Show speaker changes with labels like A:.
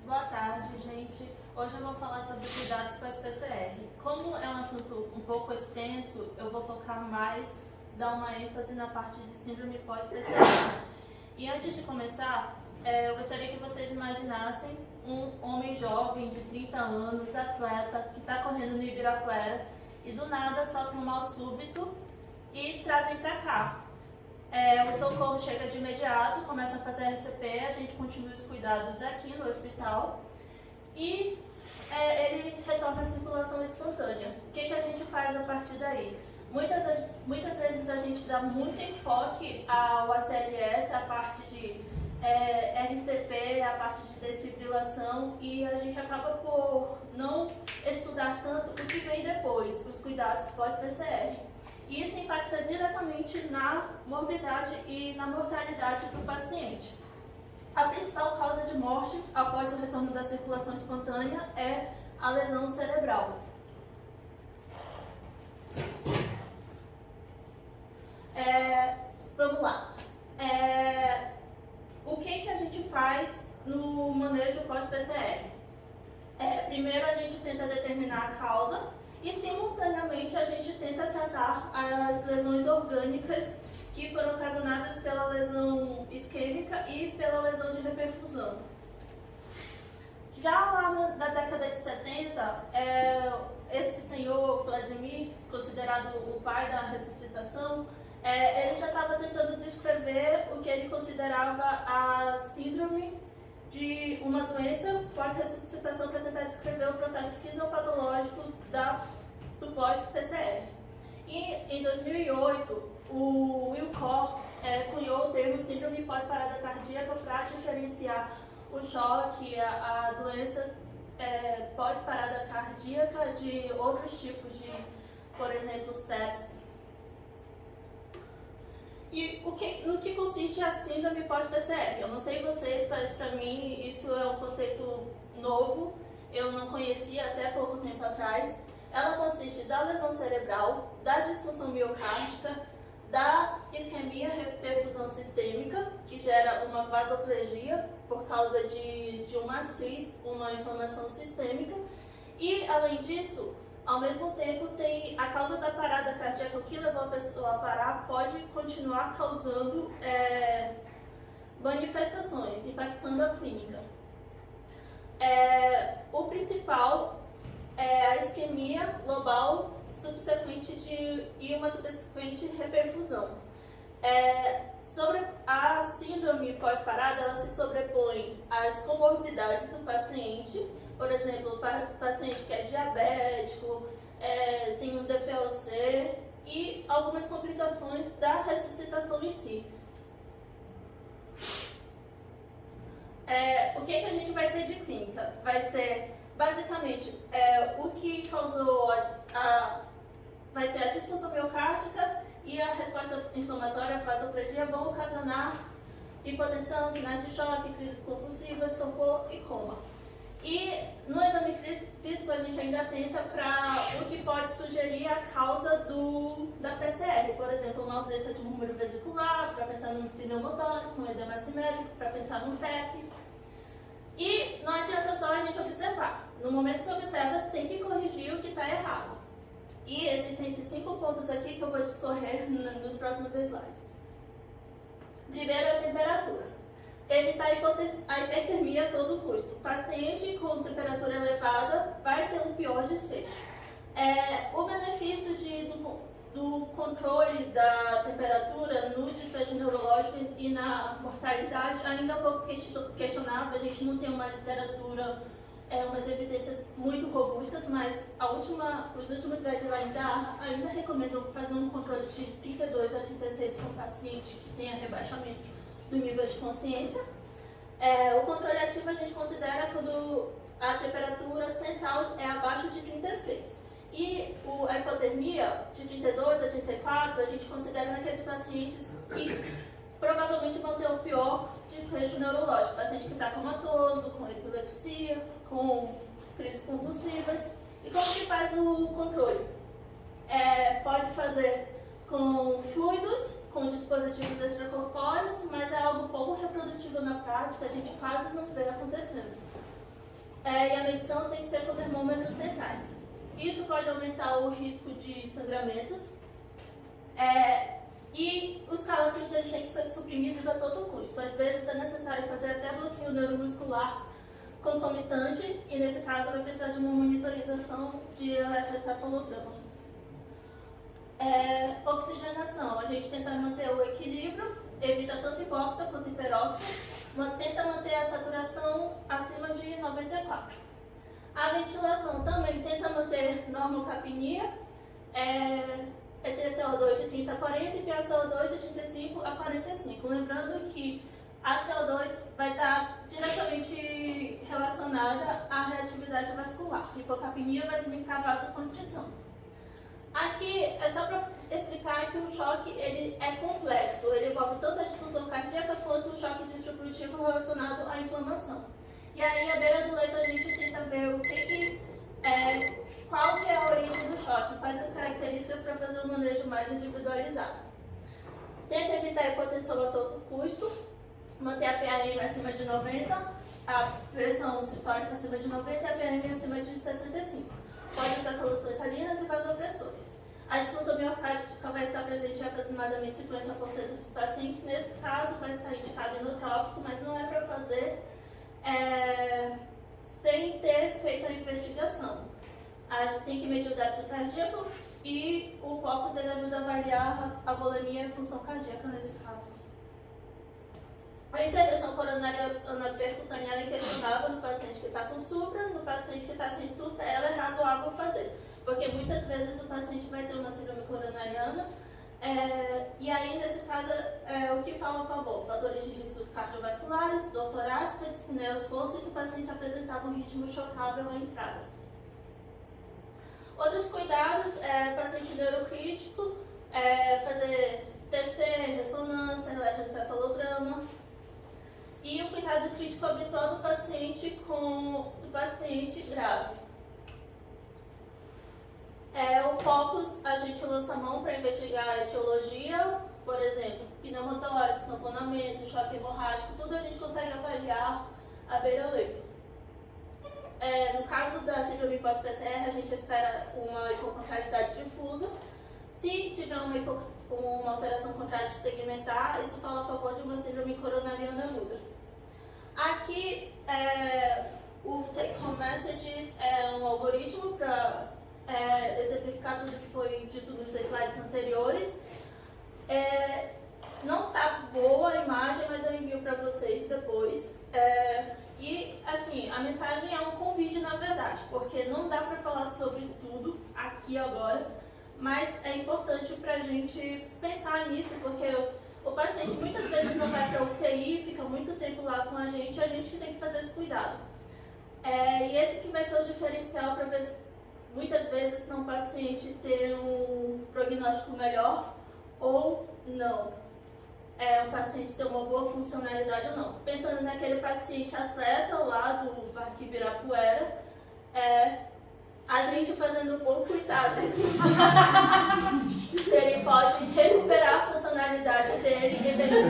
A: Boa tarde, gente. Hoje eu vou falar sobre cuidados pós-PCR. Como é um assunto um pouco extenso, eu vou focar mais, dar uma ênfase na parte de síndrome pós-PCR. E antes de começar, eu gostaria que vocês imaginassem um homem jovem de 30 anos, atleta, que está correndo no Ibirapuera e do nada sofre um mal súbito e trazem para cá. O socorro chega de imediato, começa a fazer a RCP, a gente continua os cuidados aqui no hospital e ele retorna à circulação espontânea. O que a gente faz a partir daí? Muitas vezes a gente dá muito enfoque ao ACLS, a parte de RCP, a parte de desfibrilação, e a gente acaba por não estudar tanto o que vem depois, os cuidados pós-PCR. E isso impacta diretamente na morbidade e na mortalidade do paciente. A principal causa de morte após o retorno da circulação espontânea é a lesão cerebral. Vamos lá. O que a gente faz no manejo pós-PCR? Primeiro a gente tenta determinar a causa e simultaneamente a gente tenta tratar as lesões orgânicas que foram ocasionadas pela lesão isquêmica e pela lesão de reperfusão. Já lá na década de 70, esse senhor Vladimir, considerado o pai da ressuscitação, ele já estava tentando descrever o que ele considerava a síndrome de uma doença pós-ressuscitação para tentar descrever o processo fisiopatológico do pós-PCR. E em 2008, o Will Corr cunhou o termo síndrome pós-parada cardíaca para diferenciar o choque, a doença pós-parada cardíaca de outros tipos de, por exemplo, sepse. E no que consiste a síndrome pós-PCR? Eu não sei vocês, mas para mim isso é um conceito novo, eu não conhecia até pouco tempo atrás. Ela consiste da lesão cerebral, da disfunção miocárdica, da isquemia perfusão sistêmica, que gera uma vasoplegia por causa de uma CIS, uma inflamação sistêmica, e além disso, ao mesmo tempo, tem a causa da parada cardíaca, o que levou a pessoa a parar, pode continuar causando manifestações, impactando a clínica. O principal é a isquemia global subsequente e uma subsequente reperfusão. Sobre a síndrome pós-parada, ela se sobrepõe às comorbidades do paciente. Por exemplo, o paciente que é diabético, tem um DPOC e algumas complicações da ressuscitação em si. O que a gente vai ter de clínica? Vai ser, basicamente, o que causou vai ser a disfunção miocárdica e a resposta inflamatória, a vasoplegia, vão ocasionar hipotensão, sinais de choque, crises convulsivas, torpor e coma. E no exame físico a gente ainda tenta para o que pode sugerir a causa da PCR, por exemplo, uma ausência de um número vesicular, para pensar no pneumotórax, um edema assimétrico, para pensar no PEP. E não adianta só a gente observar. No momento que observa, tem que corrigir o que está errado. E existem esses 5 pontos aqui que eu vou discorrer nos próximos slides. Primeiro é a temperatura. Evitar a hipertermia a todo custo. O paciente com temperatura elevada vai ter um pior desfecho. O benefício do controle da temperatura no desfecho neurológico e na mortalidade ainda é um pouco questionável. A gente não tem uma literatura, umas evidências muito robustas, mas os últimos guidelines da AHA ainda recomendam fazer um controle de 32 a 36 para o paciente que tenha rebaixamento do nível de consciência. O controle ativo a gente considera quando a temperatura central é abaixo de 36. E a hipotermia de 32 a 34 a gente considera naqueles pacientes que provavelmente vão ter o pior desfecho neurológico. Paciente que está comatoso, com epilepsia, com crises convulsivas. E como que faz o controle? Pode fazer com fluidos, com dispositivos extracorpóreos, mas é algo pouco reprodutiva na prática, a gente quase não vê acontecendo. E a medição tem que ser com termômetros centrais. Isso pode aumentar o risco de sangramentos. E os calafrios eles têm que ser suprimidos a todo custo. Às vezes é necessário fazer até bloqueio neuromuscular concomitante, e nesse caso vai precisar de uma monitorização de eletroencefalograma. Oxigenação, a gente tenta manter o equilíbrio, evita tanto hipóxia quanto hiperóxia, tenta manter a saturação acima de 94. A ventilação também tenta manter normocapnia, EtCO2 de 30 a 40 e PaCO2 de 35 a 45. Lembrando que a CO2 vai estar diretamente relacionada à reatividade vascular. Hipocapnia vai significar vasoconstrição. Aqui é só para explicar que o choque ele é complexo. Ele envolve tanto a disfunção cardíaca quanto o choque distributivo relacionado à inflamação. E aí, à beira do leito, a gente tenta ver qual que é a origem do choque, quais as características para fazer um manejo mais individualizado. Tenta evitar a hipotensão a todo custo, manter a PAM acima de 90, a pressão sistólica acima de 90 e a PAM acima de 65. Pode usar soluções salinas e vasopressores. A disfunção miocárdica vai estar presente em aproximadamente 50% dos pacientes. Nesse caso, vai estar indicado inotrópico, mas não é para fazer sem ter feito a investigação. A gente tem que medir o débito cardíaco e o POCUS ele ajuda a avaliar a volemia e a função cardíaca nesse caso. A intervenção coronária percutânea é questionável no paciente que está com supra, no paciente que está sem supra ela é razoável fazer, porque muitas vezes o paciente vai ter uma síndrome coronariana, e aí nesse caso o que fala a favor? Fatores de riscos cardiovasculares, dor torácica, dispneia aos fossos e se o paciente apresentava um ritmo chocável à entrada. Outros cuidados, paciente neurocrítico, fazer TC, ressonância, eletroencefalograma. E o cuidado crítico habitual do paciente grave. O POCUS, a gente lança a mão para investigar a etiologia, por exemplo, pneumotórax, tamponamento, choque hemorrágico, tudo a gente consegue avaliar à beira-leito. No caso da síndrome pós-PCR, a gente espera uma hipocontralidade difusa. Se tiver uma alteração contrátil segmentar, isso fala a favor de uma síndrome coronariana aguda. Aqui, o take-home message é um algoritmo para exemplificar tudo que foi dito nos slides anteriores. Não está boa a imagem, mas eu envio para vocês depois. E, assim, a mensagem é um convite, na verdade, porque não dá para falar sobre tudo aqui agora, mas é importante para a gente pensar nisso, porque o paciente muitas vezes não vai para a UTI, fica muito tempo lá com a gente que tem que fazer esse cuidado. E esse que vai ser o diferencial para ver, muitas vezes, para um paciente ter um prognóstico melhor ou não. Um paciente ter uma boa funcionalidade ou não. Pensando naquele paciente atleta lá do Parque Ibirapuera, a gente fazendo um bom cuidado, ele pode recuperar a funcionalidade dele em vez de